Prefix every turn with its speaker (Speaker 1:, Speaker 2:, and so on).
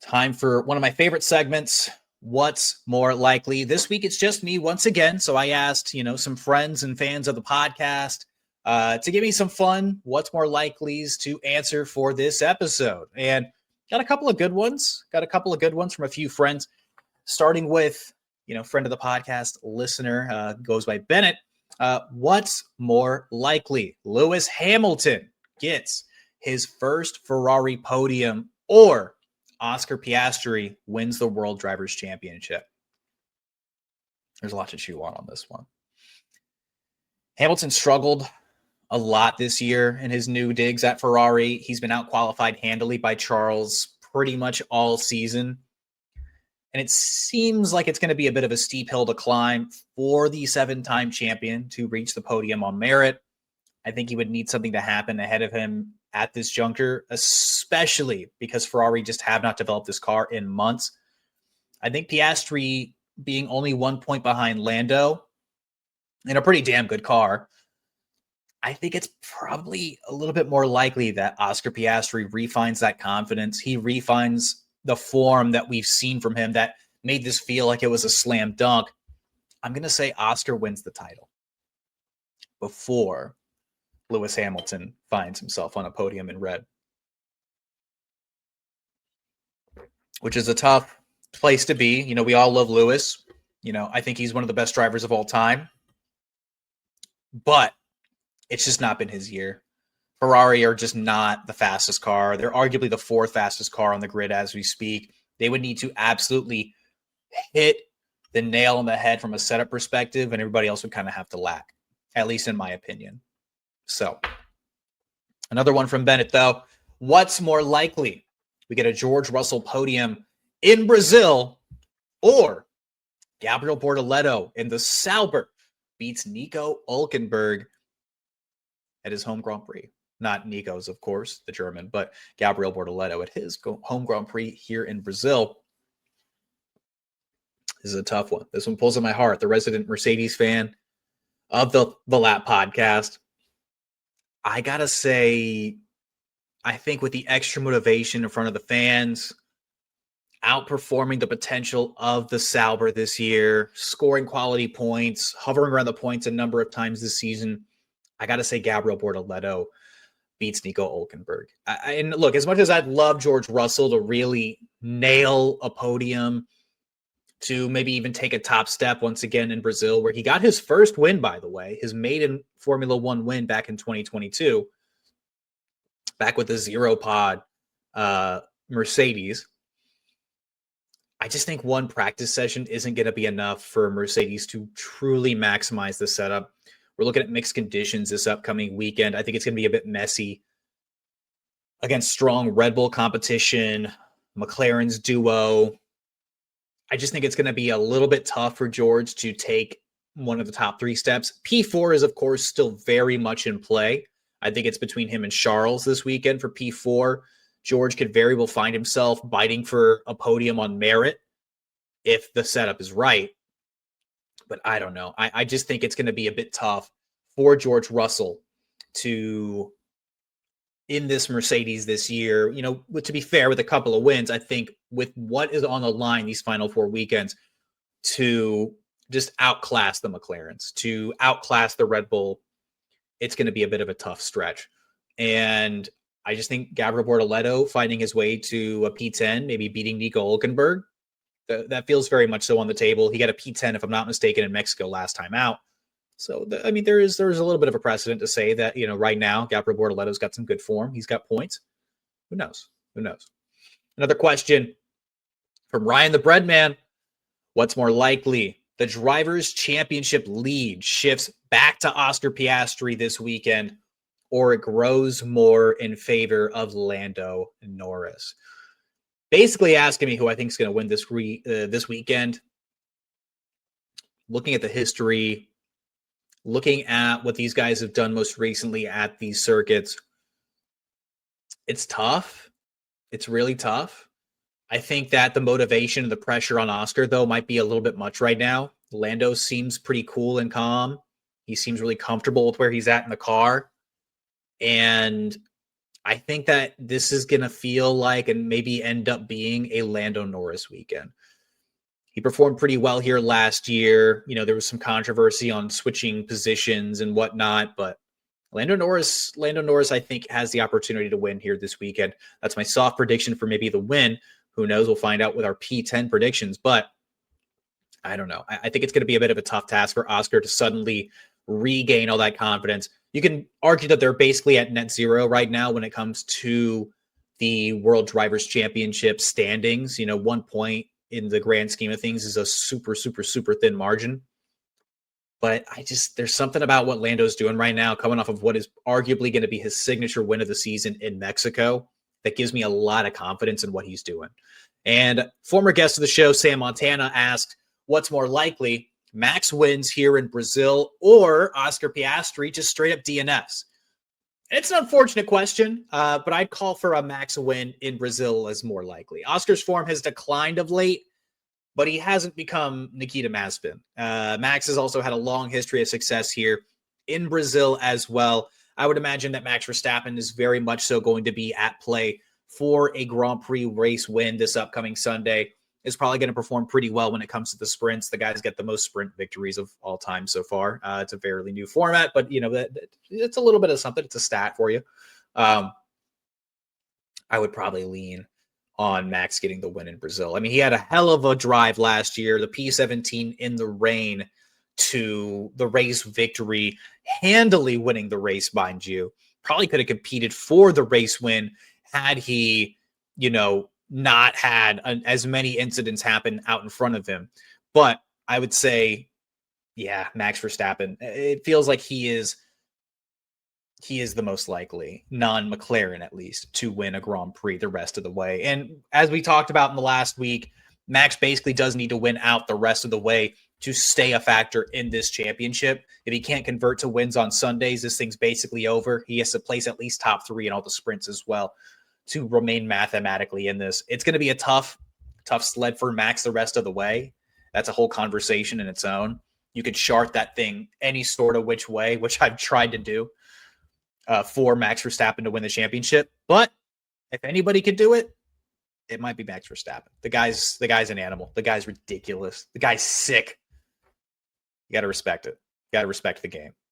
Speaker 1: Time for one of my favorite segments, What's More Likely? This week, it's just me once again. So I asked, some friends and fans of the podcast to give me some fun, What's More Likely's to answer for this episode. And got a couple of good ones. From a few friends, starting with, friend of the podcast, listener, goes by Bennett. What's more likely? Lewis Hamilton gets his first Ferrari podium, or Oscar Piastri wins the World Drivers' Championship? There's a lot to chew on this one. Hamilton struggled a lot this year in his new digs at Ferrari. He's been out-qualified handily by Charles pretty much all season. And it seems like it's going to be a bit of a steep hill to climb for the 7-time champion to reach the podium on merit. I think he would need something to happen ahead of him at this juncture, especially because Ferrari just have not developed this car in months. I think Piastri being only 1 point behind Lando in a pretty damn good car, I think it's probably a little bit more likely that Oscar Piastri refines that confidence. He refines the form that we've seen from him that made this feel like it was a slam dunk. I'm going to say Oscar wins the title before Lewis Hamilton finds himself on a podium in red, which is a tough place to be. We all love Lewis. I think he's one of the best drivers of all time, but it's just not been his year. Ferrari are just not the fastest car. They're arguably the 4th fastest car on the grid as we speak. They would need to absolutely hit the nail on the head from a setup perspective, and everybody else would kind of have to lack, at least in my opinion. So, another one from Bennett, though. What's more likely? We get a George Russell podium in Brazil, or Gabriel Bortoleto in the Sauber beats Nico Hulkenberg at his home Grand Prix. Not Nico's, of course, the German, but Gabriel Bortoleto at his home Grand Prix here in Brazil. This is a tough one. This one pulls at my heart. The resident Mercedes fan of the Lap podcast. I got to say, I think with the extra motivation in front of the fans, outperforming the potential of the Sauber this year, scoring quality points, hovering around the points a number of times this season, I got to say Gabriel Bortoleto beats Nico Hulkenberg. And look, as much as I'd love George Russell to really nail a podium, to maybe even take a top step once again in Brazil, where he got his first win, by the way, his maiden Formula One win back in 2022, back with the zero pod Mercedes. I just think one practice session isn't going to be enough for Mercedes to truly maximize the setup. We're looking at mixed conditions this upcoming weekend. I think it's going to be a bit messy against strong Red Bull competition, McLaren's duo. I just think it's going to be a little bit tough for George to take one of the top 3 steps. P4 is, of course, still very much in play. I think it's between him and Charles this weekend for P4. George could very well find himself biting for a podium on merit if the setup is right. But I don't know. I just think it's going to be a bit tough for George Russell to, in this Mercedes this year, to be fair, with a couple of wins, I think with what is on the line these final 4 weekends, to just outclass the McLarens, to outclass the Red Bull, it's going to be a bit of a tough stretch. And I just think Gabriel Bortoleto finding his way to a P10, maybe beating Nico Hulkenberg, that feels very much so on the table. He got a P10, if I'm not mistaken, in Mexico last time out. So, there's a little bit of a precedent to say that, right now, Gabriel Bortoleto's got some good form. He's got points. Who knows? Another question from Ryan the Breadman. What's more likely? The Drivers' Championship lead shifts back to Oscar Piastri this weekend, or it grows more in favor of Lando Norris? Basically asking me who I think is going to win this weekend. Looking at the history, looking at what these guys have done most recently at these circuits, it's tough. It's really tough. I think that the motivation and the pressure on Oscar, though, might be a little bit much right now. Lando seems pretty cool and calm. He seems really comfortable with where he's at in the car. And I think that this is going to feel like and maybe end up being a Lando Norris weekend. He performed pretty well here last year. There was some controversy on switching positions and whatnot, but Lando Norris, I think, has the opportunity to win here this weekend. That's my soft prediction for maybe the win. Who knows? We'll find out with our P10 predictions, but I don't know. I think it's going to be a bit of a tough task for Oscar to suddenly regain all that confidence. You can argue that they're basically at net zero right now when it comes to the World Drivers' Championship standings. 1 point in the grand scheme of things is a super, super, super thin margin. But there's something about what Lando's doing right now, coming off of what is arguably going to be his signature win of the season in Mexico, that gives me a lot of confidence in what he's doing. And former guest of the show, Sam Montana, asked, what's more likely, Max wins here in Brazil or Oscar Piastri just straight up DNFs? It's an unfortunate question, but I'd call for a Max win in Brazil as more likely. Oscar's form has declined of late, but he hasn't become Nikita Mazepin. Max has also had a long history of success here in Brazil as well. I would imagine that Max Verstappen is very much so going to be at play for a Grand Prix race win this upcoming Sunday. Is probably going to perform pretty well when it comes to the sprints. The guy's got the most sprint victories of all time so far. It's a fairly new format, but it's a little bit of something. It's a stat for you. I would probably lean on Max getting the win in Brazil. I mean, he had a hell of a drive last year, the P17 in the rain to the race victory, handily winning the race, mind you. Probably could have competed for the race win had he, not had as many incidents happen out in front of him. But I would say, yeah, Max Verstappen, it feels like he is the most likely, non-McLaren at least, to win a Grand Prix the rest of the way. And as we talked about in the last week, Max basically does need to win out the rest of the way to stay a factor in this championship. If he can't convert to wins on Sundays, this thing's basically over. He has to place at least top 3 in all the sprints as well to remain mathematically in this. It's going to be a tough sled for Max the rest of the way. That's a whole conversation in its own. You could chart that thing any sort of which way, which I've tried to do for Max Verstappen to win the championship. But if anybody could do it, it might be Max Verstappen. The guy's an animal. The guy's ridiculous. The guy's sick. You got to respect it. You got to respect the game.